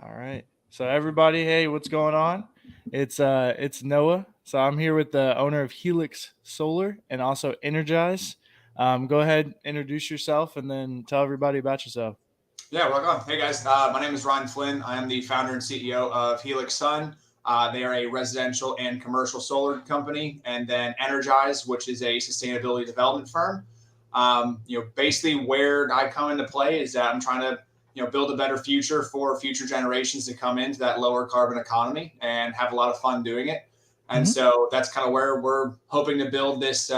All right. So everybody, hey, what's going on? It's Noah. So I'm here with the owner of Helix Solar and also Energize. Go ahead, introduce yourself, and then tell everybody about yourself. Yeah, rock on. Hey guys, my name is Ryan Flynn. I am the founder and CEO of Helix Sun. They are a residential and commercial solar company, and then Energize, which is a sustainability development firm. Basically where I come into play is that I'm trying to, build a better future for future generations to come into that lower carbon economy and have a lot of fun doing it. And Hmm. so that's kind of where we're hoping to build this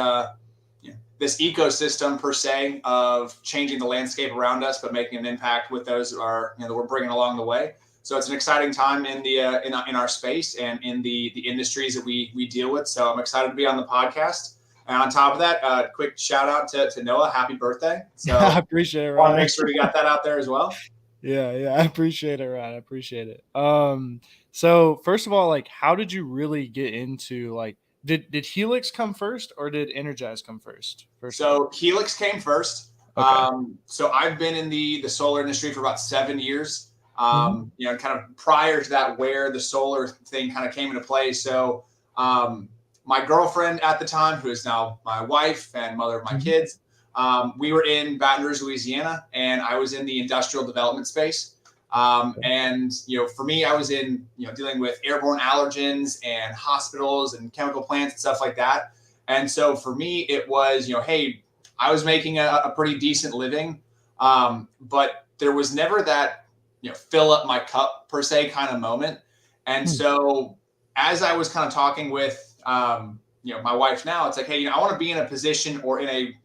ecosystem per se of changing the landscape around us, but making an impact with those that are that we're bringing along the way. So it's an exciting time in the in our space and in the industries that we deal with. So I'm excited to be on the podcast. And on top of that, quick shout out to Noah, happy birthday! I So appreciate it, want to Ryan. make sure we got that out there as well. Yeah, I appreciate it, Ryan. I appreciate it. So first of all, like, how did you really get into did Helix come first or did Energize come first? First of all, So Helix came first. okay. So I've been in the solar industry for about 7 years. Hmm. Kind of prior to that, where the solar thing kind of came into play. So my girlfriend at the time, who is now my wife and mother of my Hmm. kids, we were in Baton Rouge, Louisiana, and I was in the industrial development space. And for me, I was in dealing with airborne allergens and hospitals and chemical plants and stuff like that. And so for me, it was, hey, I was making a pretty decent living, but there was never that, fill up my cup per se kind of moment. And so as I was kind of talking with, my wife now, it's like, hey, I want to be in a position or in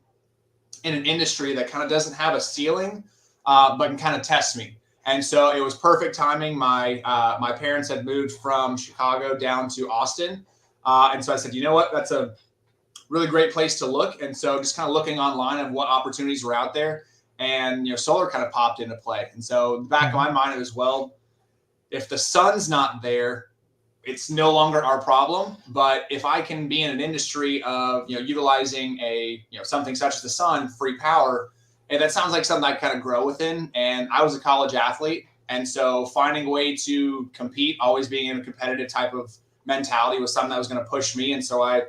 an industry that kind of doesn't have a ceiling, but can kind of test me. And so it was perfect timing. My parents had moved from Chicago down to Austin, and so I said, you know what, that's a really great place to look. And so just kind of looking online of what opportunities were out there, and solar kind of popped into play. And so in the back of Hmm. my mind, it was, well, if the sun's not there, it's no longer our problem. But if I can be in an industry of utilizing a something such as the sun, free power, and that sounds like something I kind of grow within. And I was a college athlete, and so finding a way to compete, always being in a competitive type of mentality, was something that was going to push me. And so I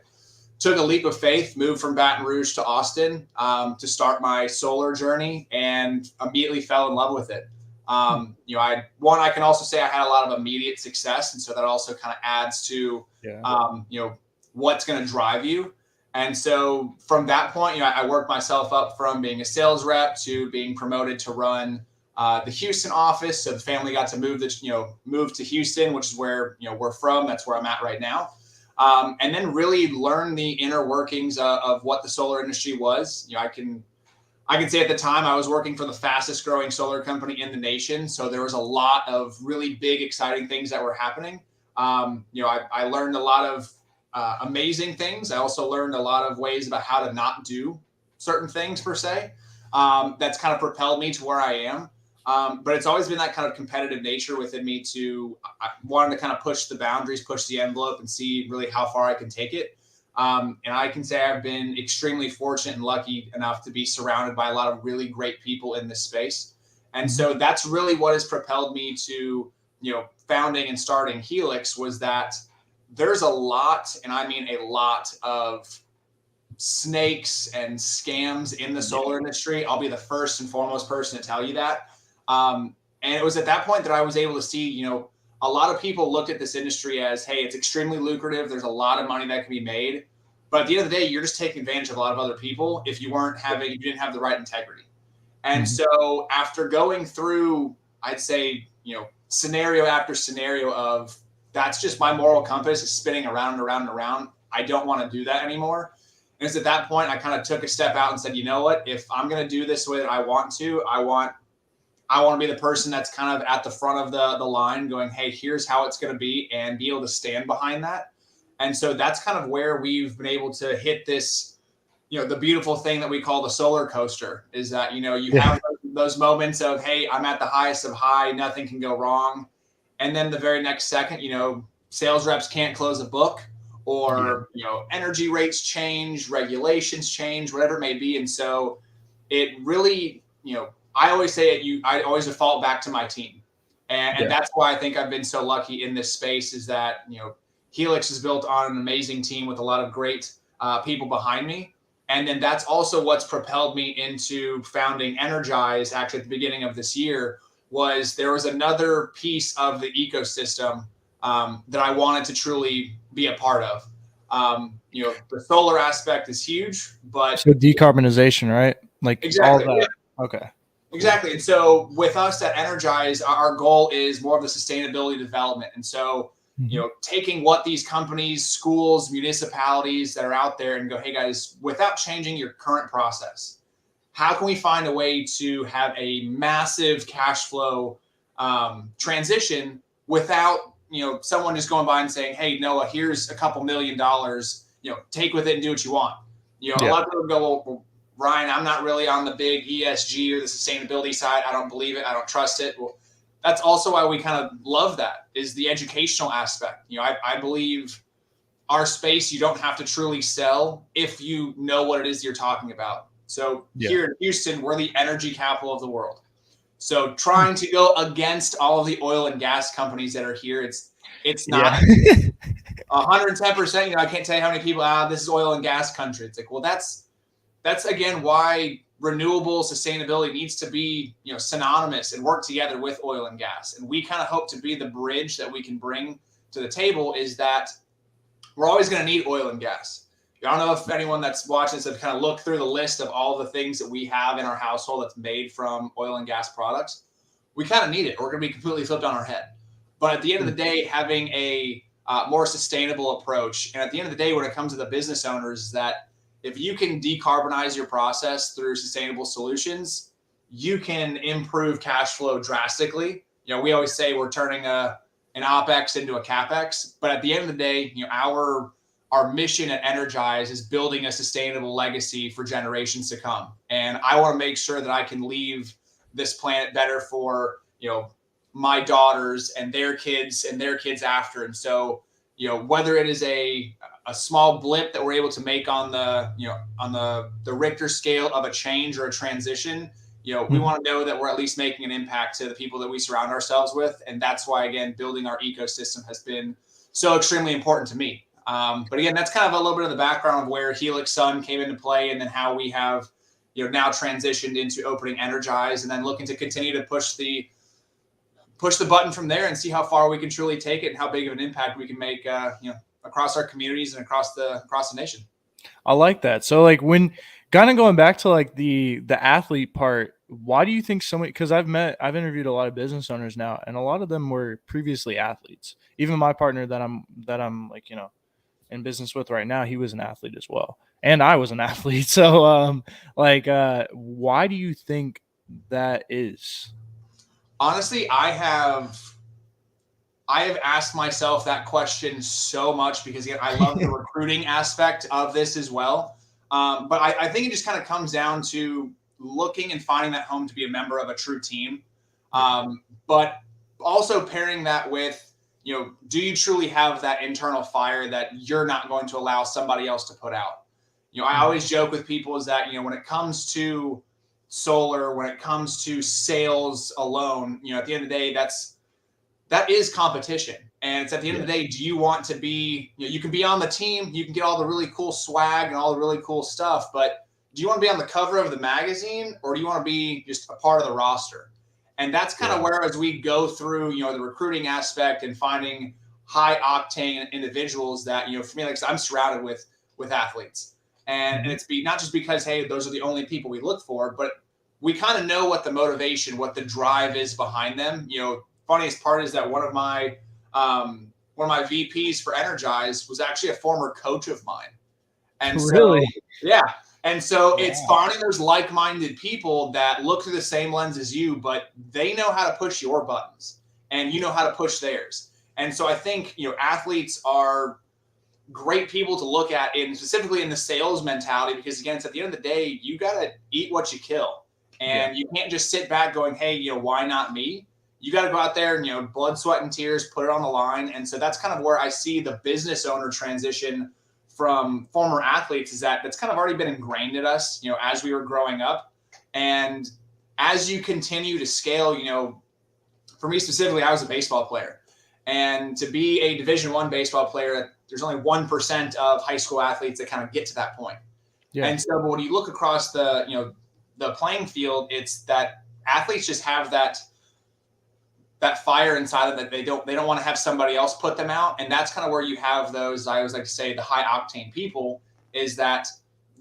took a leap of faith, moved from Baton Rouge to Austin to start my solar journey, and immediately fell in love with it. I can also say I had a lot of immediate success, and so that also kind of adds to Yeah. what's going to drive you. And so from that point, I worked myself up from being a sales rep to being promoted to run the Houston office. So the family got to move to Houston, which is where we're from. That's where I'm at right now. And then really learn the inner workings of what the solar industry was. I can say at the time I was working for the fastest growing solar company in the nation. So there was a lot of really big, exciting things that were happening. I learned a lot of amazing things. I also learned a lot of ways about how to not do certain things per se. That's kind of propelled me to where I am. But it's always been that kind of competitive nature within me to I wanted to kind of push the boundaries, push the envelope, and see really how far I can take it. And I can say I've been extremely fortunate and lucky enough to be surrounded by a lot of really great people in this space. And Hmm. so that's really what has propelled me to, founding and starting Helix, was that there's a lot, and I mean a lot, of snakes and scams in the solar Yeah. industry. I'll be the first and foremost person to tell you that. And it was at that point that I was able to see, a lot of people looked at this industry as, hey, it's extremely lucrative. There's a lot of money that can be made. But at the end of the day, you're just taking advantage of a lot of other people if you didn't have the right integrity. And Hmm. so after going through, I'd say, scenario after scenario of, that's just my moral compass is spinning around and around and around. I don't want to do that anymore. And it's at that point I kind of took a step out and said, you know what, if I'm going to do this the way that I want to, I want to be the person that's kind of at the front of the line going, hey, here's how it's going to be, and be able to stand behind that. And so that's kind of where we've been able to hit this, the beautiful thing that we call the solar coaster, is that, you Yeah. have those moments of, hey, I'm at the highest of high, nothing can go wrong. And then the very next second, sales reps can't close a book, Yeah. or, energy rates change, regulations change, whatever it may be. And so it really, I always say it, I always default back to my team. And that's why I think I've been so lucky in this space, is that, Helix is built on an amazing team with a lot of great people behind me. And then that's also what's propelled me into founding Energize actually at the beginning of this year. There was another piece of the ecosystem that I wanted to truly be a part of. The solar aspect is huge, but So decarbonization, right? Like all exactly, that. yeah. Okay. Exactly. And so with us at Energize, our goal is more of the sustainability development. And so, taking what these companies, schools, municipalities that are out there and go, hey guys, without changing your current process, how can we find a way to have a massive cash flow transition without, someone just going by and saying, hey, Noah, here's a couple $1 million, take with it and do what you want. A lot of people go, well, Ryan, I'm not really on the big ESG or the sustainability side. I don't believe it. I don't trust it. Well, that's also why we kind of love that, is the educational aspect. I believe our space, you don't have to truly sell if you know what it is you're talking about. So here in Houston, we're the energy capital of the world. So trying to go against all of the oil and gas companies that are here, it's not 110%. I can't tell you how many people, this is oil and gas country. It's like, well, that's again why renewable sustainability needs to be, synonymous and work together with oil and gas. And we kind of hope to be the bridge that we can bring to the table, is that we're always going to need oil and gas. I don't know if anyone that's watching this have kind of looked through the list of all the things that we have in our household that's made from oil and gas products. We kind of need it. We're going to be completely flipped on our head. But at the end of the day, having a more sustainable approach, and at the end of the day, when it comes to the business owners, is that if you can decarbonize your process through sustainable solutions, you can improve cash flow drastically. We always say we're turning an OPEX into a CAPEX, but at the end of the day, our mission at Energize is building a sustainable legacy for generations to come. And I want to make sure that I can leave this planet better for, my daughters and their kids after. And so, whether it is a small blip that we're able to make on the Richter scale of a change or a transition, we want to know that we're at least making an impact to the people that we surround ourselves with. And that's why, again, building our ecosystem has been so extremely important to me. But again, that's kind of a little bit of the background of where Helix Sun came into play, and then how we have, now transitioned into opening Energize, and then looking to continue to push the button from there and see how far we can truly take it and how big of an impact we can make, across our communities and across the nation. I like that. So like, when kind of going back to like the athlete part, why do you think so many, because I've interviewed a lot of business owners now, and a lot of them were previously athletes. Even my partner that I'm like, in business with right now, he was an athlete as well. And I was an athlete. So why do you think that is? Honestly, I have asked myself that question so much, because again, I love the recruiting aspect of this as well. But I think it just kind of comes down to looking and finding that home to be a member of a true team. But also pairing that with, do you truly have that internal fire that you're not going to allow somebody else to put out? I always joke with people is that, when it comes to solar, when it comes to sales alone, at the end of the day, that is competition. And it's at the end of the day, do you want to be, you can be on the team, you can get all the really cool swag and all the really cool stuff, but do you want to be on the cover of the magazine, or do you want to be just a part of the roster? And that's kind of where, as we go through, the recruiting aspect and finding high octane individuals that, for me, like I'm surrounded with athletes. And it's not just because, hey, those are the only people we look for, but we kind of know what the motivation, what the drive is behind them. Funniest part is that one of my VPs for Energize was actually a former coach of mine. And Really? so, yeah. And so it's finding those like-minded people that look through the same lens as you, but they know how to push your buttons and you know how to push theirs. And so I think, athletes are great people to look at, specifically in the sales mentality, because again, it's at the end of the day, you got to eat what you kill, and you can't just sit back going, hey, why not me? You got to go out there and, blood, sweat, and tears, put it on the line. And so that's kind of where I see the business owner transition from former athletes, is that's kind of already been ingrained in us, as we were growing up. And as you continue to scale, for me specifically, I was a baseball player. And to be a Division I baseball player, there's only 1% of high school athletes that kind of get to that point. Yeah. And so when you look across the playing field, it's that athletes just have that fire inside of them that they don't want to have somebody else put them out. And that's kind of where you have those, I always like to say, the high octane people, is that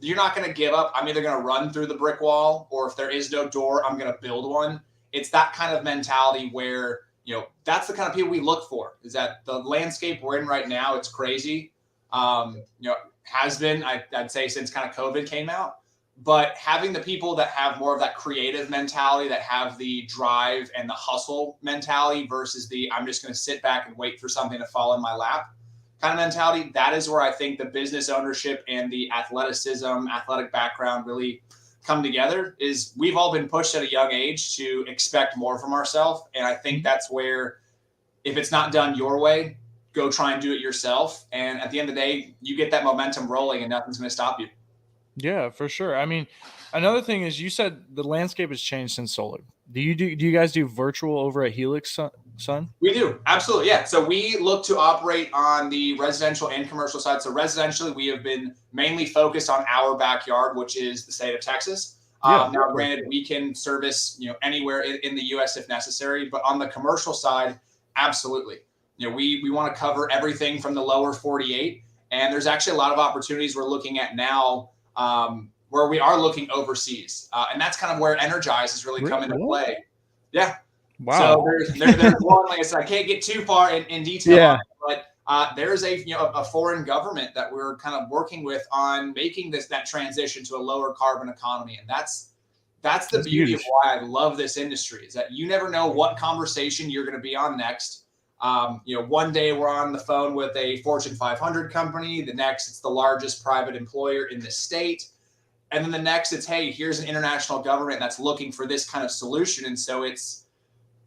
you're not going to give up. I'm either going to run through the brick wall, or if there is no door, I'm going to build one. It's that kind of mentality where, that's the kind of people we look for. Is that the landscape we're in right now? It's crazy. Has been, I'd say, since kind of COVID came out. But having the people that have more of that creative mentality, that have the drive and the hustle mentality versus the I'm just going to sit back and wait for something to fall in my lap kind of mentality, that is where I think the business ownership and the athleticism, athletic background really come together. Is we've all been pushed at a young age to expect more from ourselves. And I think that's where, if it's not done your way, go try and do it yourself. And at the end of the day, you get that momentum rolling and nothing's going to stop you. Yeah, for sure. I mean, another thing is, you said the landscape has changed since solar. Do you guys do virtual over at Helix Sun? We do. Absolutely. Yeah. So we look to operate on the residential and commercial side. So residentially, we have been mainly focused on our backyard, which is the state of Texas. Yeah. Now, granted, we can service, anywhere in the U.S. if necessary, but on the commercial side, absolutely. We want to cover everything from the lower 48. And there's actually a lot of opportunities we're looking at now, where we are looking overseas. And that's kind of where Energize has really come into play. Yeah. Wow. So there's one, like I said, I can't get too far in detail on it, but there's a foreign government that we're kind of working with on making that transition to a lower carbon economy. And that's the beauty of why I love this industry, is that you never know what conversation you're going to be on next. One day we're on the phone with a Fortune 500 company. The next, it's the largest private employer in the state. And then the next, it's, hey, here's an international government that's looking for this kind of solution. And so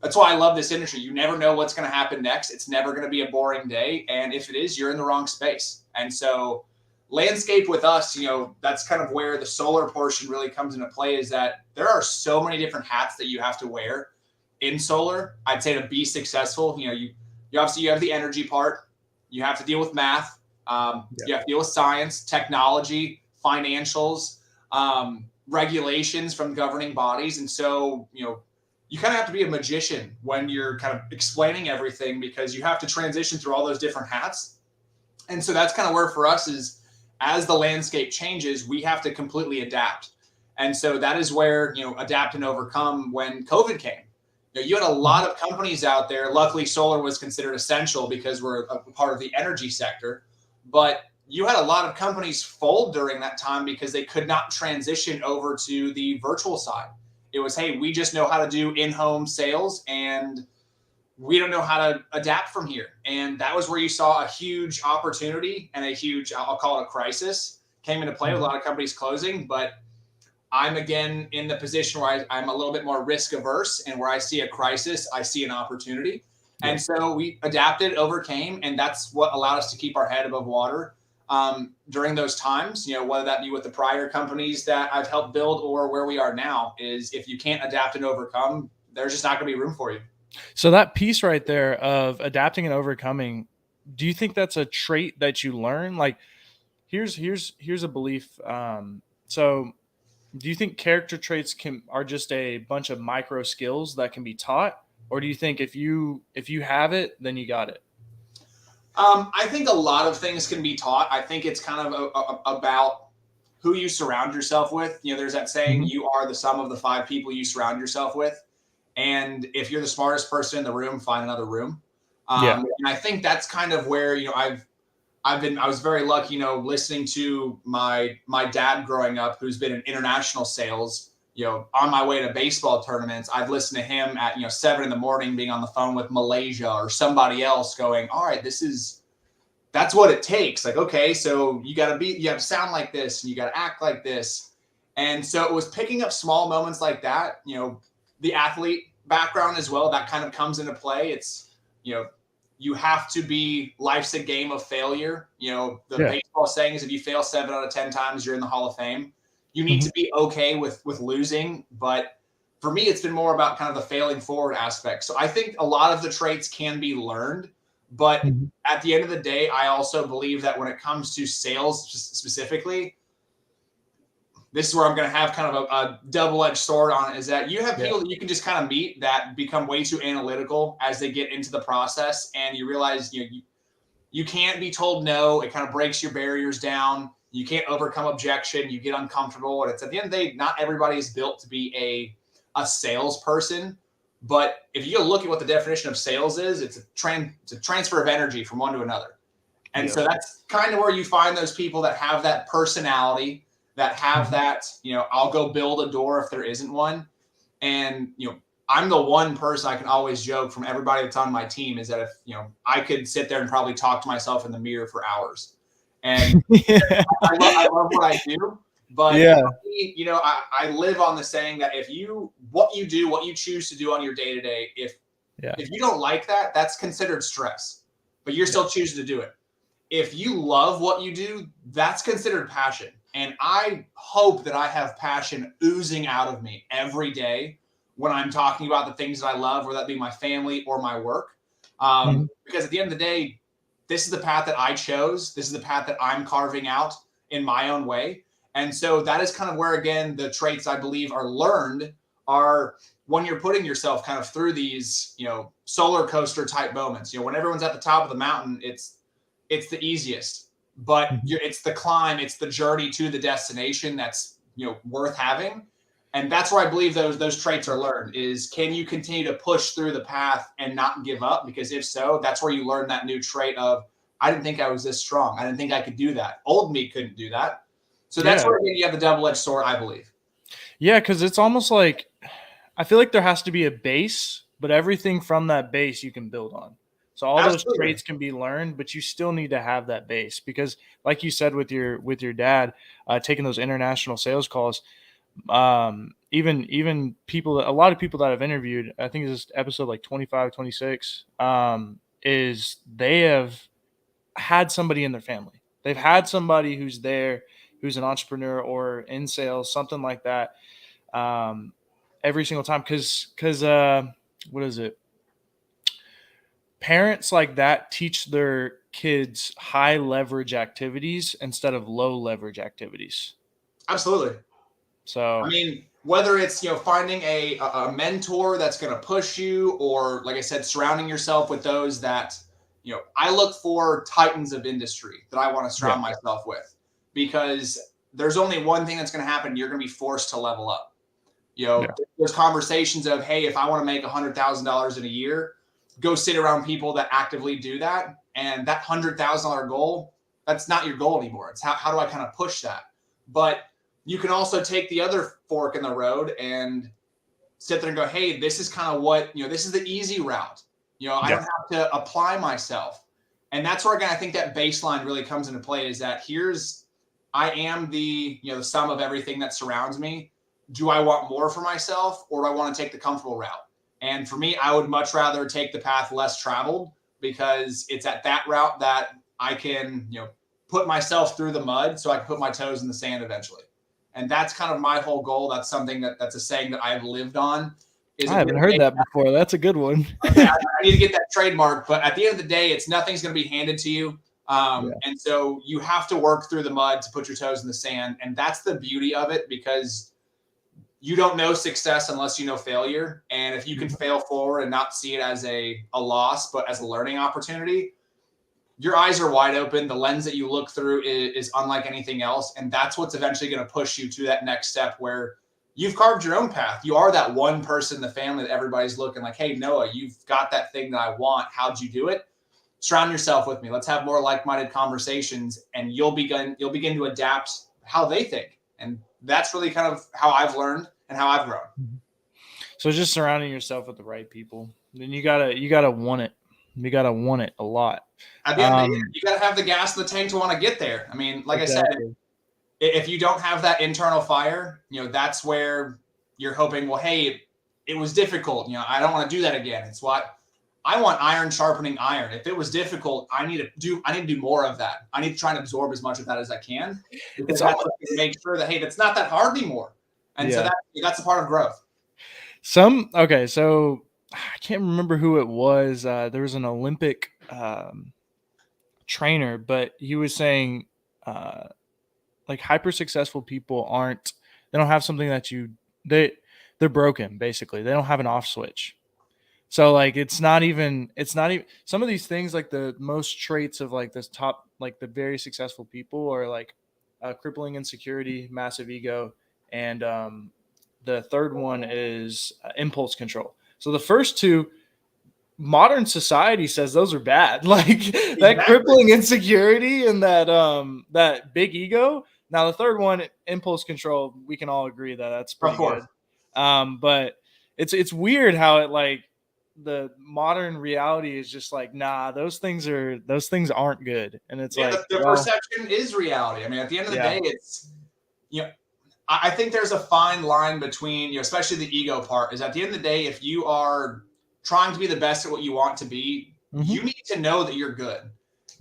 that's why I love this industry. You never know what's going to happen next. It's never going to be a boring day. And if it is, you're in the wrong space. And so landscape with us, that's kind of where the solar portion really comes into play, is that there are so many different hats that you have to wear in solar. I'd say to be successful, you obviously you have the energy part, you have to deal with math, you have to deal with science, technology, financials, regulations from governing bodies. And so, you kind of have to be a magician when you're kind of explaining everything, because you have to transition through all those different hats. And so that's kind of where for us is, as the landscape changes, we have to completely adapt. And so that is where, adapt and overcome when COVID came. You had a lot of companies out there. Luckily, solar was considered essential because we're a part of the energy sector. But you had a lot of companies fold during that time because they could not transition over to the virtual side. It was, hey, we just know how to do in-home sales, and we don't know how to adapt from here. And that was where you saw a huge opportunity and a huge, I'll call it a crisis, came into play with a lot of companies closing. But I'm again in the position where I'm a little bit more risk averse, and where I see a crisis, I see an opportunity. And so we adapted, overcame, and that's what allowed us to keep our head above water during those times, whether that be with the prior companies that I've helped build or where we are now. Is if you can't adapt and overcome, there's just not going to be room for you. So that piece right there of adapting and overcoming, do you think that's a trait that you learn? Like, here's a belief. So do you think character traits are just a bunch of micro skills that can be taught, or do you think if you have it, then you got it? I think a lot of things can be taught. I think it's kind of about who you surround yourself with. There's that saying, you are the sum of the 5 people you surround yourself with. And if you're the smartest person in the room, find another room. And I think that's kind of where, I was very lucky, listening to my dad growing up, who's been in international sales, on my way to baseball tournaments. I'd listen to him at, 7 a.m, being on the phone with Malaysia or somebody else going, all right, that's what it takes. Like, okay, so you have to sound like this and you got to act like this. And so it was picking up small moments like that, the athlete background as well, that kind of comes into play. It's, you have to be, life's a game of failure. Baseball saying is, if you fail 7 out of 10 times, you're in the Hall of Fame. You need to be okay with losing, but for me, it's been more about kind of the failing forward aspect. So I think a lot of the traits can be learned, but Mhm. at the end of the day, I also believe that when it comes to sales specifically, this is where I'm going to have kind of a double-edged sword on it, is that you have Yeah. people that you can just kind of meet that become way too analytical as they get into the process, and you realize you can't be told no. It kind of breaks your barriers down. You can't overcome objection. You get uncomfortable, and it's at the end of the day, not everybody is built to be a salesperson. But if you look at what the definition of sales is, it's a transfer of energy from one to another. And Yep. so that's kind of where you find those people that have that personality, that have Mhm. that, I'll go build a door if there isn't one. And, I'm the one person I can always joke from everybody that's on my team is that if, I could sit there and probably talk to myself in the mirror for hours. And Yeah. I love what I do. But Yeah. for me, I live on the saying that what you do, what you choose to do on your day to day, Yeah. if you don't like that, that's considered stress, but you're Yeah. still choosing to do it. If you love what you do, that's considered passion. And I hope that I have passion oozing out of me every day when I'm talking about the things that I love, whether that be my family or my work. Mhm. Because at the end of the day, this is the path that I chose. This is the path that I'm carving out in my own way. And so that is kind of where, again, the traits I believe are learned are when you're putting yourself kind of through these, solar coaster type moments. When everyone's at the top of the mountain, it's the easiest, but Mhm. it's the climb, it's the journey to the destination that's worth having. And that's where I believe those traits are learned, is can you continue to push through the path and not give up? Because if so, that's where you learn that new trait of, I didn't think I was this strong, I didn't think I could do that, old me couldn't do that. So that's Yeah. where you have the double-edged sword, I believe. Yeah, because it's almost like I feel like there has to be a base, but everything from that base you can build on. So all those Absolutely. traits can be learned, but you still need to have that base because, like you said with your dad, taking those international sales calls, even people, a lot of people that I've interviewed, I think this is episode like 25, 26, is they have had somebody in their family. They've had somebody who's there, who's an entrepreneur or in sales, something like that, um, every single time. Because what is it? Parents like that teach their kids high leverage activities instead of low leverage activities. Absolutely. I So mean, whether it's finding a mentor that's going to push you, or like I said, surrounding yourself with those that I look for titans of industry that I want to yeah, surround myself with, because there's only one thing that's going to happen. You're going to be forced to level up. yeah, There's conversations of, hey, if I want to make $100,000 in a year, go sit around people that actively do that, and that $100,000 goal, that's not your goal anymore. It's how do I kind of push that? But you can also take the other fork in the road and sit there and go, hey, this is kind of what, this is the easy route. I yeah, don't have to apply myself. And that's where, again, I think that baseline really comes into play, is that I am the sum of everything that surrounds me. Do I want more for myself, or do I want to take the comfortable route? And for me, I would much rather take the path less traveled, because it's at that route that I can, put myself through the mud so I can put my toes in the sand eventually. And that's kind of my whole goal. That's something that's a saying that I've lived on. Is I at the haven't end of the heard day, that before. That's a good one. okay, I need to get that trademark. But at the end of the day, it's nothing's going to be handed to you. Yeah, And so you have to work through the mud to put your toes in the sand. And that's the beauty of it, because you don't know success unless you know failure. And if you can fail forward and not see it as a loss, but as a learning opportunity, your eyes are wide open. The lens that you look through is unlike anything else. And that's what's eventually going to push you to that next step where you've carved your own path. You are that one person in the family that everybody's looking like, hey, Noah, you've got that thing that I want. How'd you do it? Surround yourself with me. Let's have more like-minded conversations, and you'll begin to adapt how they think. And that's really kind of how I've learned and how I've grown. so just surrounding yourself with the right people. Then you gotta want it. You gotta want it a lot. At the end of the day, Um, you got to have the gas in the tank to want to get there. I mean, like I said, exactly. if you don't have that internal fire, that's where you're hoping, well, hey, it was difficult. I don't want to do that again. It's what I want: iron sharpening iron. If it was difficult, I need to do more of that. I need to try and absorb as much of that as I can, because It's that's almost what can make sure that, hey, that's not that hard anymore. And so yeah. that's a part of growth. Okay, so I can't remember who it was. There was an Olympic trainer, but he was saying uh, like hyper successful people aren't, they don't have something that they they're broken basically. They don't have an off switch. So like it's not even some of these things, like the most traits of like this top, like the very successful people are like crippling insecurity, massive ego, and the third one is impulse control. So the first two, modern society says those are bad. Like that Exactly. crippling insecurity and that big ego. Now the third one, impulse control, we can all agree that that's Of pretty course. good. But it's weird how it like the modern reality is just like, nah, those things aren't good. And it's Yeah, like, the well, perception is reality. I mean, at the end of the yeah. day, it's, you know, I think there's a fine line between, especially the ego part, is at the end of the day, if you are trying to be the best at what you want to be, Hmm. you need to know that you're good.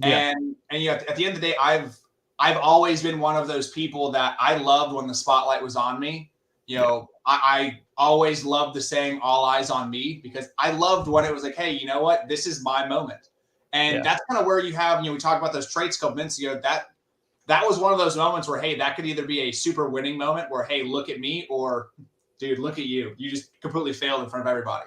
Yeah. And at the end of the day, I've always been one of those people that I loved when the spotlight was on me. Yeah. I always loved the saying "all eyes on me" because I loved when it was like, hey, you know what? This is my moment. And Yeah. that's kind of where you have, we talked about those traits a couple minutes ago. That was one of those moments where, hey, that could either be a super winning moment where, hey, look at me, or dude, look at you. You just completely failed in front of everybody.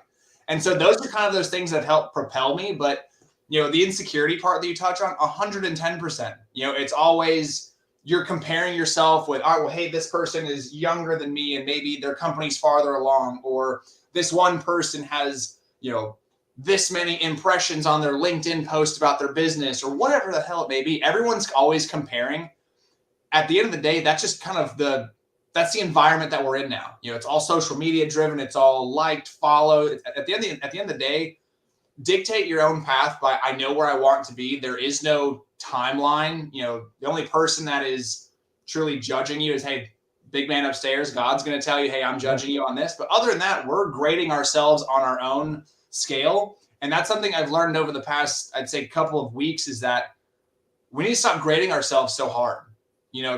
And so Yeah. those are kind of those things that have helped propel me. But, the insecurity part that you touch on, 110%. It's always you're comparing yourself with, all right, well, hey, this person is younger than me and maybe their company's farther along, or this one person has, this many impressions on their LinkedIn post about their business, or whatever the hell it may be. Everyone's always comparing. At the end of the day, that's just kind of that's the environment that we're in now. It's all social media driven. It's all liked, followed. At the end of the day, dictate your own path by, I know where I want to be. There is no timeline. The only person that is truly judging you is, hey, big man upstairs. God's going to tell you, hey, I'm Yeah. judging you on this. But other than that, we're grading ourselves on our own scale. And that's something I've learned over the past, I'd say, couple of weeks, is that we need to stop grading ourselves so hard.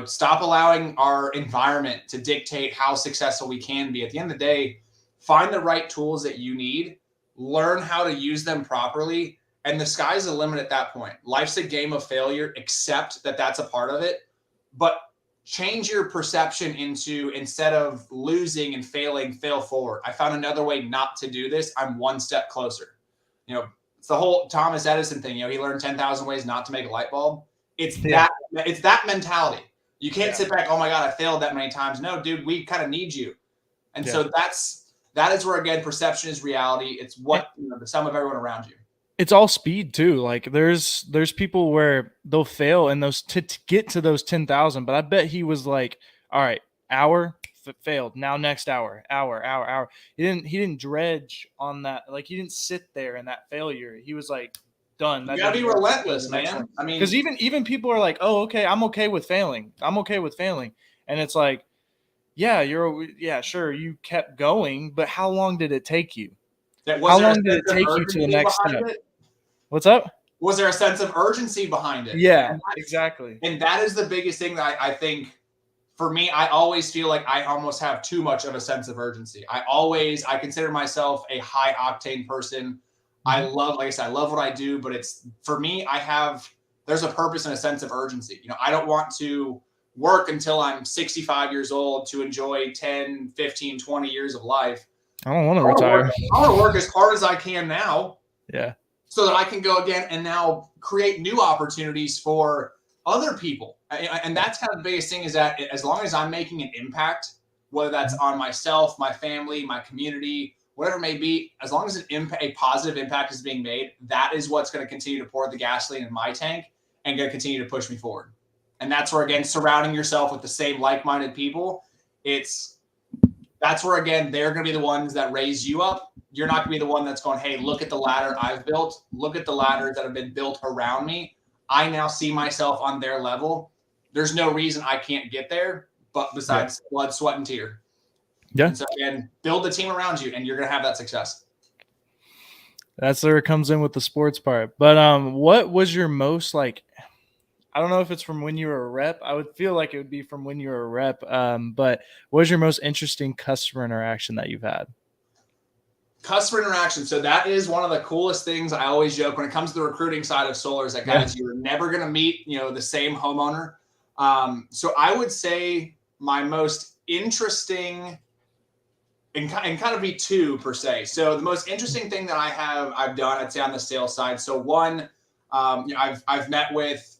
Stop allowing our environment to dictate how successful we can be. At the end of the day, find the right tools that you need, learn how to use them properly, and the sky's the limit at that point. Life's a game of failure. Accept that that's a part of it, but change your perception into, instead of losing and failing, fail forward. I found another way not to do this. I'm one step closer. It's the whole Thomas Edison thing. He learned 10,000 ways not to make a light bulb. It's Yeah. that it's that mentality. You can't Yeah. sit back, oh my God, I failed that many times. No, dude, we kind of need you. And Yeah. so that is where, again, perception is reality. It's what, the sum of everyone around you. It's all speed too. Like there's people where they'll fail in those to get to those 10,000, but I bet he was like, all right, hour failed. Now next hour. He didn't dredge on that. Like he didn't sit there in that failure. He was like, done. You That gotta didn't be work. Let's go to relentless, the next man. one. I Because mean, even people are like, oh, okay, I'm okay with failing. I'm okay with failing. And it's like, yeah, yeah, sure, you kept going, but how long did it take you? was How there a long did sense it of take you to the urgency next behind step? it? What's up? Was there a sense of urgency behind it? Yeah, exactly. And that is the biggest thing that I think, for me, I always feel like I almost have too much of a sense of urgency. I consider myself a high octane person. Mhm. Like I said, I love what I do, but it's, for me, there's a purpose and a sense of urgency. I don't want to work until I'm 65 years old to enjoy 10, 15, 20 years of life. I don't want to I want to work, retire. I want to work as hard as I can now, Yeah. so that I can go again and now create new opportunities for other people. And Yeah. that's kind of the biggest thing, is that as long as I'm making an impact, whether that's Mhm. on myself, my family, my community, whatever it may be, as long as a positive impact is being made, that is what's going to continue to pour the gasoline in my tank and going to continue to push me forward. And that's where, again, surrounding yourself with the same like-minded people, that's where, again, they're going to be the ones that raise you up. You're not going to be the one that's going, hey, look at the ladder I've built. Look at the ladders that have been built around me. I now see myself on their level. There's no reason I can't get there, but Yeah. besides blood, sweat, and tear. Yeah. And so, again, build the team around you, and you're going to have that success. That's where it comes in with the sports part. But what was your most like, I don't know if it's from when you were a rep. I would feel like it would be from when you were a rep. But what was your most interesting customer interaction that you've had? Customer interaction. So that is one of the coolest things. I always joke when it comes to the recruiting side of solar is that, guys, you're never going to meet, the same homeowner. So I would say my most interesting and kind of be two per se. So the most interesting thing that I've done, I'd say on the sales side. So one, I've met with,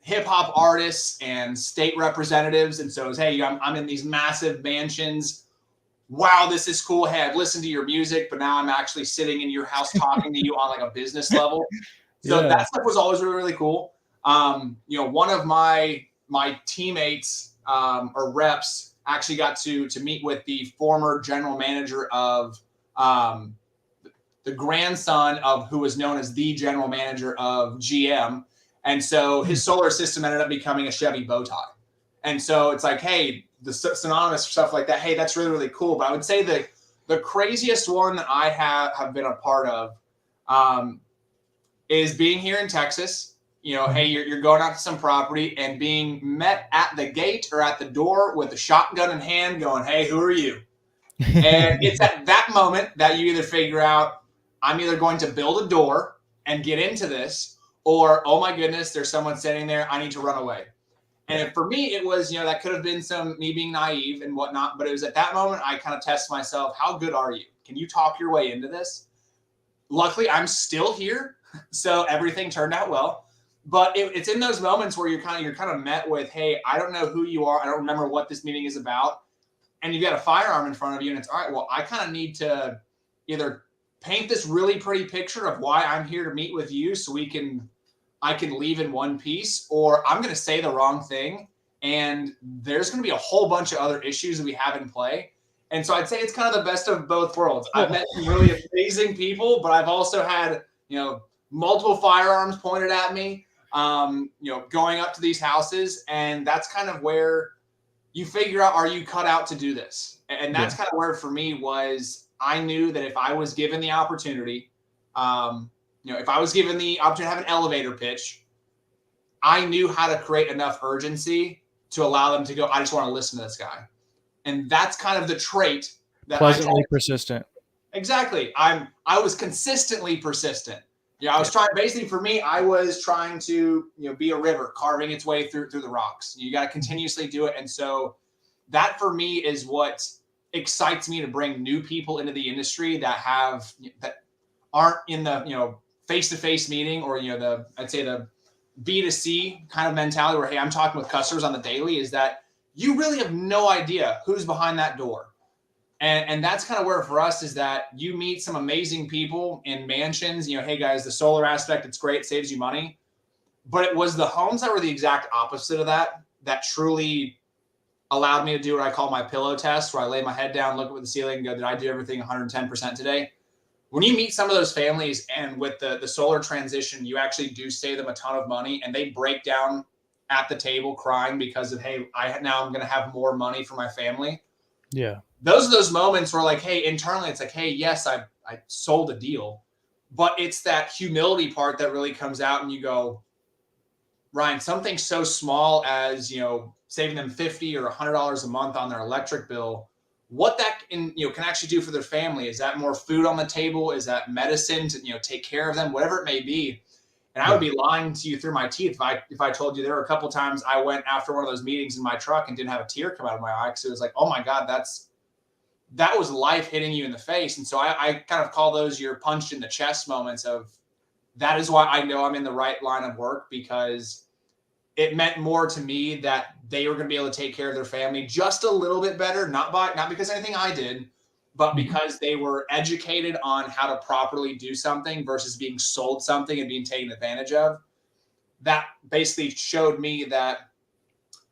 hip hop artists and state representatives. And so it's, hey, I'm in these massive mansions. Wow, this is cool. Hey, I've listened to your music, but now I'm actually sitting in your house talking to you on like a business level. So that stuff was always really, really cool. One of my teammates or reps actually got to meet with the former general manager of the grandson of who was known as the general manager of GM. And so his solar system ended up becoming a Chevy bow tie. And so it's like, hey, the synonymous stuff like that. Hey, that's really, really cool. But I would say the craziest one that I have been a part of is being here in Texas. Hey, you're going out to some property and being met at the gate or at the door with a shotgun in hand going, hey, who are you? And it's at that moment that you either figure out I'm either going to build a door and get into this, or, oh my goodness, there's someone sitting there. I need to run away. And for me, it was, that could have been me being naive and whatnot. But it was at that moment I kind of test myself. How good are you? Can you talk your way into this? Luckily, I'm still here. So everything turned out well. But it's in those moments where you're kind of met with, hey, I don't know who you are. I don't remember what this meeting is about. And you've got a firearm in front of you. And it's, all right, well, I kind of need to either paint this really pretty picture of why I'm here to meet with you so I can leave in one piece, or I'm going to say the wrong thing. And there's going to be a whole bunch of other issues that we have in play. And so I'd say it's kind of the best of both worlds. I've met some really amazing people, but I've also had, multiple firearms pointed at me, going up to these houses. And that's kind of where you figure out, are you cut out to do this? And that's kind of where for me was, I knew that if I was given the opportunity, if I was given the opportunity to have an elevator pitch, I knew how to create enough urgency to allow them to go, I just want to listen to this guy. And that's kind of the trait that pleasantly persistent. Exactly. I was consistently persistent. I was trying, basically for me, I was trying to, be a river carving its way through the rocks. You got to continuously do it. And so that for me is what excites me to bring new people into the industry that aren't in the, face-to-face meeting or, I'd say the B2C kind of mentality where, hey, I'm talking with customers on the daily, is that you really have no idea who's behind that door. And that's kind of where for us is that you meet some amazing people in mansions, hey guys, the solar aspect, it's great, saves you money. But it was the homes that were the exact opposite of that truly allowed me to do what I call my pillow test, where I lay my head down, look up at the ceiling and go, did I do everything 110% today? When you meet some of those families and with the solar transition, you actually do save them a ton of money and they break down at the table crying because of, hey, now I'm going to have more money for my family. Yeah. Those are those moments where like, hey, internally it's like, hey, yes, I sold a deal, but it's that humility part that really comes out and you go, Ryan, something so small as, saving them $50 or $100 a month on their electric bill, what that can actually do for their family. Is that more food on the table? Is that medicine to, take care of them, whatever it may be? And I would be lying to you through my teeth if I told you there were a couple of times I went after one of those meetings in my truck and didn't have a tear come out of my eye because it was like, oh my God, that was life hitting you in the face. And so I kind of call those your punched in the chest moments of, that is why I know I'm in the right line of work, because it meant more to me that they were going to be able to take care of their family just a little bit better, not because of anything I did, but because they were educated on how to properly do something versus being sold something and being taken advantage of. That basically showed me that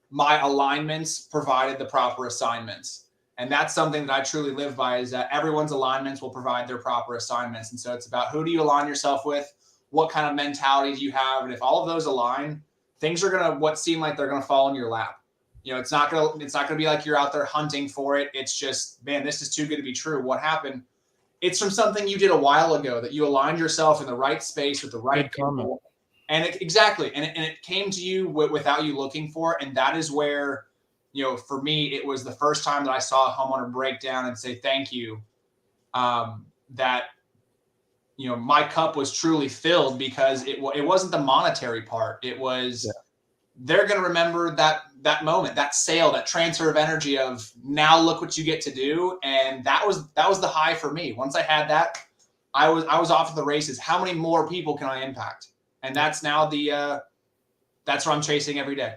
my alignments provided the proper assignments. And that's something that I truly live by, is that everyone's alignments will provide their proper assignments. And so it's about, who do you align yourself with? What kind of mentality do you have? And if all of those align, things are going to seem like they're going to fall in your lap. It's not going to be like you're out there hunting for it. It's just, man, this is too good to be true. What happened? It's from something you did a while ago, that you aligned yourself in the right space with the right people. And exactly. And it came to you without you looking for it. And that is where, for me, it was the first time that I saw a homeowner break down and say, thank you that my cup was truly filled, because it wasn't the monetary part. It was, they're going to remember that moment, that sale, that transfer of energy of, now look what you get to do. And that was the high for me. Once I had that, I was off to the races. How many more people can I impact? And that's now that's what I'm chasing every day.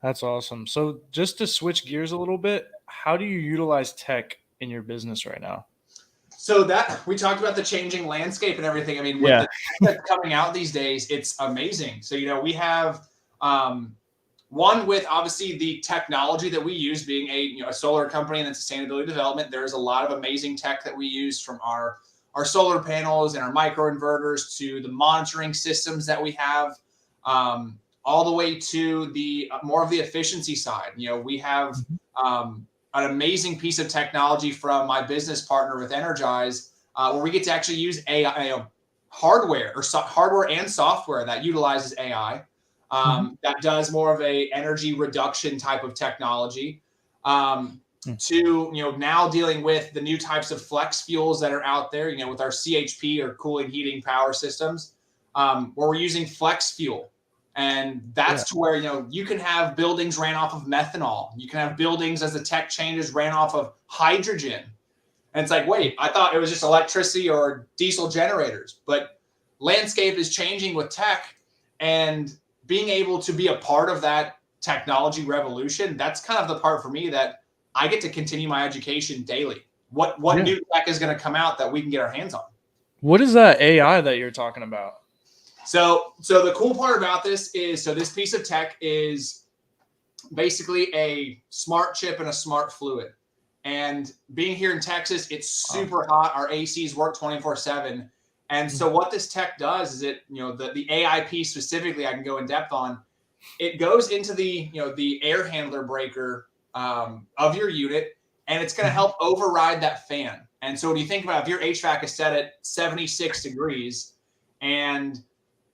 That's awesome. So just to switch gears a little bit, how do you utilize tech in your business right now? So that we talked about the changing landscape and everything. I mean, with the tech that's coming out these days, it's amazing. So, we have one with obviously the technology that we use, being a solar company and then sustainability development. There's a lot of amazing tech that we use, from our solar panels and our microinverters to the monitoring systems that we have, all the way to the more of the efficiency side. We have an amazing piece of technology from my business partner with Energize, where we get to actually use AI, hardware and software that utilizes AI, that does more of a energy reduction type of technology, to now dealing with the new types of flex fuels that are out there. With our CHP, or cooling, heating, power systems, where we're using flex fuel. And that's to where, you can have buildings ran off of methanol. You can have buildings, as the tech changes, ran off of hydrogen. And it's like, wait, I thought it was just electricity or diesel generators. But landscape is changing with tech, and being able to be a part of that technology revolution, that's kind of the part for me that I get to continue my education daily. What new tech is going to come out that we can get our hands on? What is that AI that you're talking about? So the cool part about this is, this piece of tech is basically a smart chip and a smart fluid. And being here in Texas, it's super hot. Our ACs work 24/7. And so what this tech does is the AI piece specifically, I can go in depth on. It goes into the air handler breaker of your unit, and it's going to help override that fan. And so when you think about, if your HVAC is set at 76 degrees and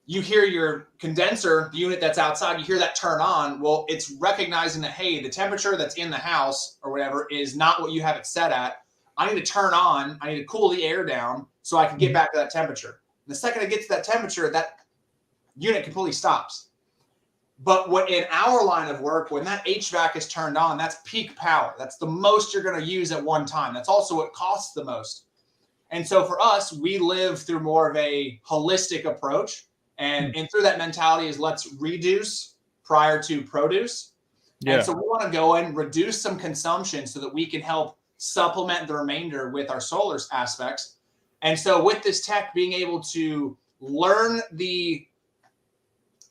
you hear your condenser, the unit that's outside, you hear that turn on. Well, it's recognizing that, hey, the temperature that's in the house or whatever is not what you have it set at. I need to turn on, I need to cool the air down so I can get back to that temperature. And the second it gets to that temperature, that unit completely stops. But in our line of work, when that HVAC is turned on, that's peak power. That's the most you're going to use at one time. That's also what costs the most. And so for us, we live through more of a holistic approach. And through that mentality is, let's reduce prior to produce. And so we want to go and reduce some consumption so that we can help supplement the remainder with our solar aspects. And so with this tech, being able to learn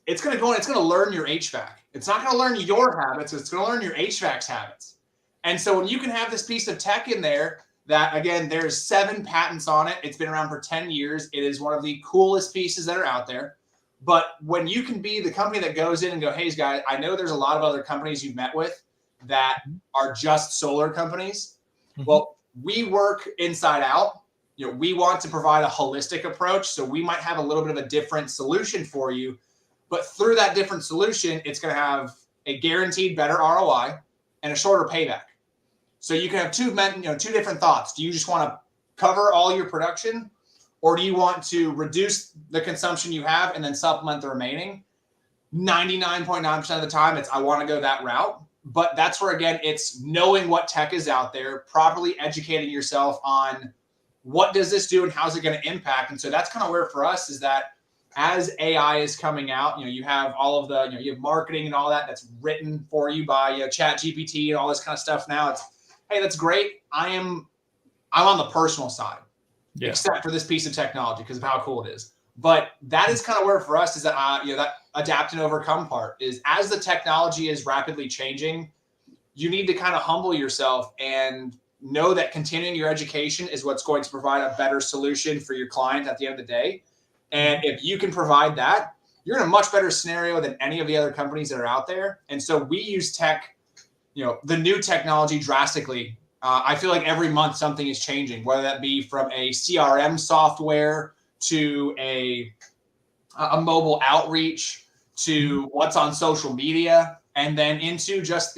it's going to learn your HVAC. It's not going to learn your habits. It's going to learn your HVAC's habits. And so when you can have this piece of tech in there, that, again, there's 7 patents on it. It's been around for 10 years. It is one of the coolest pieces that are out there. But when you can be the company that goes in and go, hey, guys, I know there's a lot of other companies you've met with that are just solar companies. Well, we work inside out. We want to provide a holistic approach. So we might have a little bit of a different solution for you. But through that different solution, it's going to have a guaranteed better ROI and a shorter payback. So you can have two different thoughts. Do you just want to cover all your production, or do you want to reduce the consumption you have and then supplement the remaining? 99.9% of the time, I want to go that route. But that's where, again, it's knowing what tech is out there, properly educating yourself on what does this do and how's it going to impact. And so that's kind of where for us is that as AI is coming out, you have all of the, you have marketing and all that's written for you by Chat GPT and all this kind of stuff. Now it's, hey, that's great. I'm on the personal side, except for this piece of technology because of how cool it is. But that is kind of where for us is that, that adapt and overcome part is, as the technology is rapidly changing, you need to kind of humble yourself and know that continuing your education is what's going to provide a better solution for your client at the end of the day. And if you can provide that, you're in a much better scenario than any of the other companies that are out there. And so we use tech, the new technology drastically. I feel like every month something is changing, whether that be from a CRM software to a mobile outreach to what's on social media, and then into just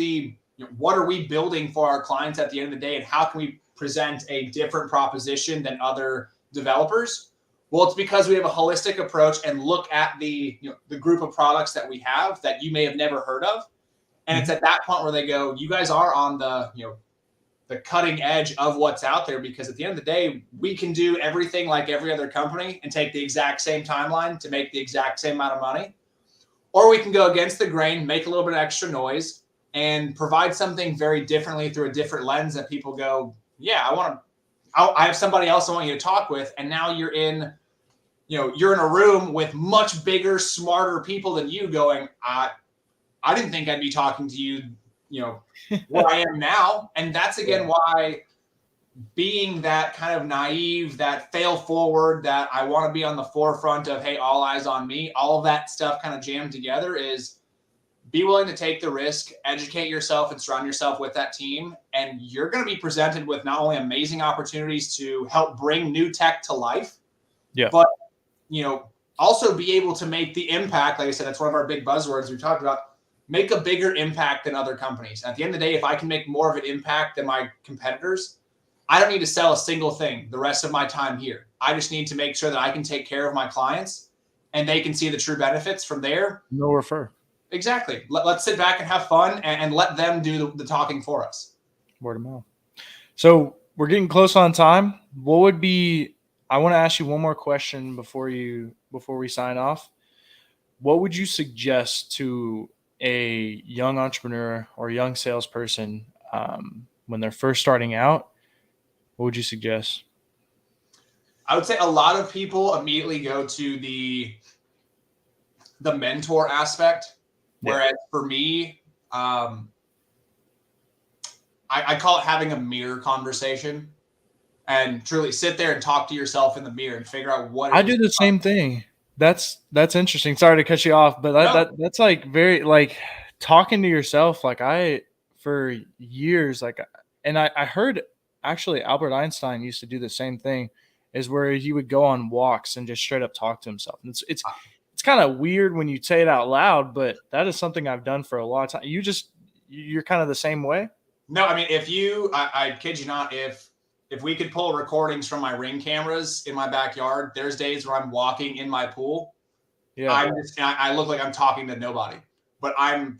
what are we building for our clients at the end of the day, and how can we present a different proposition than other developers? Well, it's because we have a holistic approach and look at the group of products that we have that you may have never heard of. And it's at that point where they go, you guys are on the cutting edge of what's out there, because at the end of the day, we can do everything like every other company and take the exact same timeline to make the exact same amount of money. Or we can go against the grain, make a little bit of extra noise, and provide something very differently through a different lens that people go, yeah, I have somebody else I want you to talk with. And now you're in a room with much bigger, smarter people than you going, I didn't think I'd be talking to you, where I am now. And that's again why being that kind of naive, that fail forward, that I want to be on the forefront of, hey, all eyes on me, all of that stuff kind of jammed together is be willing to take the risk, educate yourself, and surround yourself with that team. And you're going to be presented with not only amazing opportunities to help bring new tech to life, but, also be able to make the impact. Like I said, that's one of our big buzzwords we talked about, make a bigger impact than other companies. At the end of the day, if I can make more of an impact than my competitors, I don't need to sell a single thing the rest of my time here. I just need to make sure that I can take care of my clients and they can see the true benefits from there. No refer. Exactly. Let's sit back and have fun and let them do the talking for us. Word of mouth. So we're getting close on time. I want to ask you one more question before we sign off. What would you suggest to a young entrepreneur or young salesperson when they're first starting out? What would you suggest? I would say a lot of people immediately go to the mentor aspect, whereas for me, I call it having a mirror conversation, and truly sit there and talk to yourself in the mirror and figure out what I do the same thing. That's interesting. Sorry to cut you off, but that's like very like talking to yourself. Like for years, and I heard actually Albert Einstein used to do the same thing, is where he would go on walks and just straight up talk to himself. And it's kind of weird when you say it out loud, but that is something I've done for a long time. You're kind of the same way? No, I mean, I kid you not, if we could pull recordings from my Ring cameras in my backyard, there's days where I'm walking in my pool. Yeah. I look like I'm talking to nobody, but I'm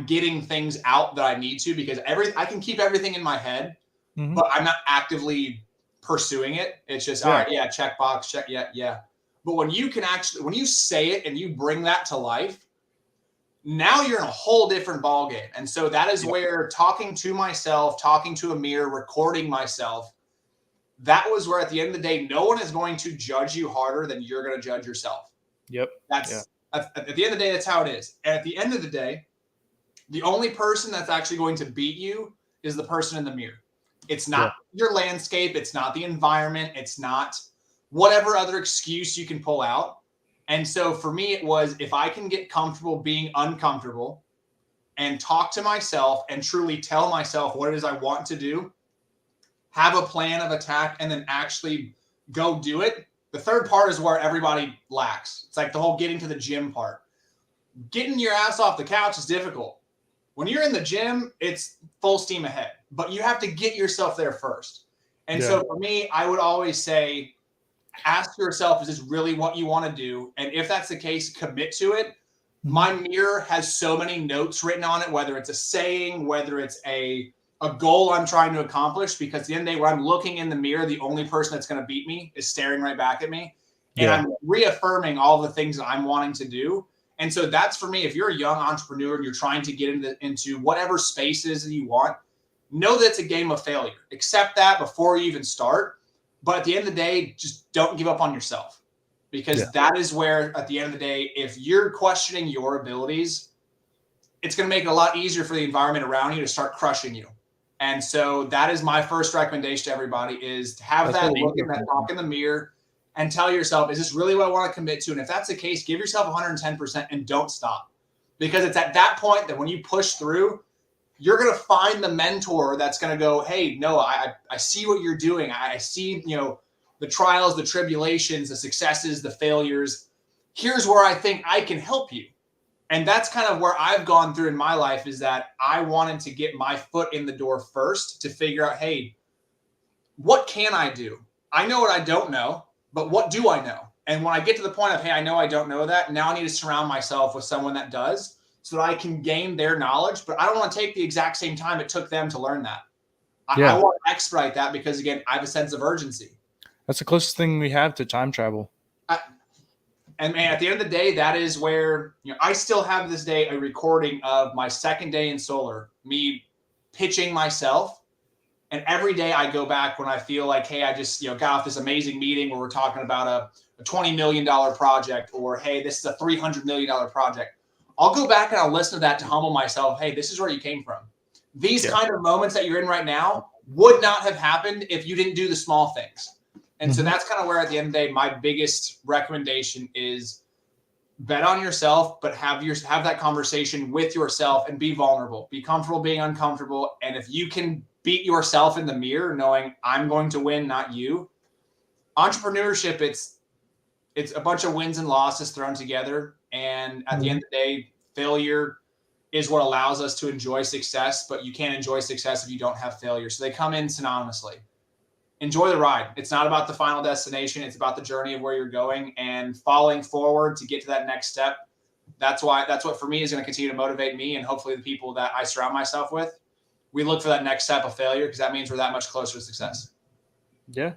getting things out that I need to, because I can keep everything in my head, but I'm not actively pursuing it. It's just, all right, yeah, check box, check, yeah. But when you say it and you bring that to life, now you're in a whole different ballgame. And so that is where talking to myself, talking to a mirror, recording myself, that was where at the end of the day, no one is going to judge you harder than you're going to judge yourself. Yep. At the end of the day, that's how it is. And at the end of the day, the only person that's actually going to beat you is the person in the mirror. It's not your landscape. It's not the environment. It's not whatever other excuse you can pull out. And so for me, it was, if I can get comfortable being uncomfortable and talk to myself and truly tell myself what it is I want to do, have a plan of attack, and then actually go do it. The third part is where everybody lacks. It's like the whole getting to the gym part. Getting your ass off the couch is difficult. When you're in the gym, it's full steam ahead, but you have to get yourself there first. And so for me, I would always say, ask yourself, is this really what you want to do? And if that's the case, commit to it. My mirror has so many notes written on it, whether it's a saying, whether it's a goal I'm trying to accomplish, because at the end of the day, when I'm looking in the mirror, the only person that's going to beat me is staring right back at me. And I'm reaffirming all the things that I'm wanting to do. And so that's for me. If you're a young entrepreneur and you're trying to get into whatever spaces that you want, know that it's a game of failure. Accept that before you even start. But at the end of the day, just don't give up on yourself, because that is where, at the end of the day, if you're questioning your abilities, it's going to make it a lot easier for the environment around you to start crushing you. And so that is my first recommendation to everybody, is to have that look and that talk in the mirror and tell yourself, is this really what I want to commit to? And if that's the case, give yourself 110% and don't stop, because it's at that point that when you push through, you're going to find the mentor that's going to go, hey, no, I see what you're doing. I see, the trials, the tribulations, the successes, the failures. Here's where I think I can help you. And that's kind of where I've gone through in my life, is that I wanted to get my foot in the door first to figure out, hey, what can I do? I know what I don't know, but what do I know? And when I get to the point of, hey, I know I don't know that, now I need to surround myself with someone that does so that I can gain their knowledge, but I don't want to take the exact same time it took them to learn that. I want to expedite that because, again, I have a sense of urgency. That's the closest thing we have to time travel. And man, at the end of the day, that is where, I still have this day a recording of my second day in solar, me pitching myself. And every day I go back when I feel like, hey, I just got off this amazing meeting where we're talking about a $20 million project, or hey, this is a $300 million project. I'll go back and I'll listen to that to humble myself. Hey, this is where you came from. These kind of moments that you're in right now would not have happened if you didn't do the small things. And so that's kind of where, at the end of the day, my biggest recommendation is bet on yourself, but have that conversation with yourself and be vulnerable. Be comfortable being uncomfortable. And if you can beat yourself in the mirror, knowing I'm going to win, not you. Entrepreneurship, it's a bunch of wins and losses thrown together. And at the end of the day, failure is what allows us to enjoy success, but you can't enjoy success if you don't have failure. So they come in synonymously. Enjoy the ride. It's not about the final destination. It's about the journey of where you're going and falling forward to get to that next step. That's what for me is going to continue to motivate me, and hopefully the people that I surround myself with. We look for that next step of failure because that means we're that much closer to success. Yeah.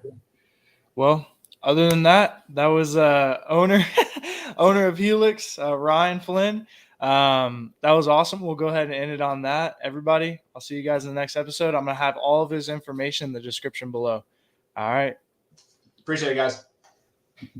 Well, other than that, that was owner of Helix, Ryan Flynn. That was awesome. We'll go ahead and end it on that. Everybody, I'll see you guys in the next episode. I'm going to have all of his information in the description below. All right. Appreciate it, guys.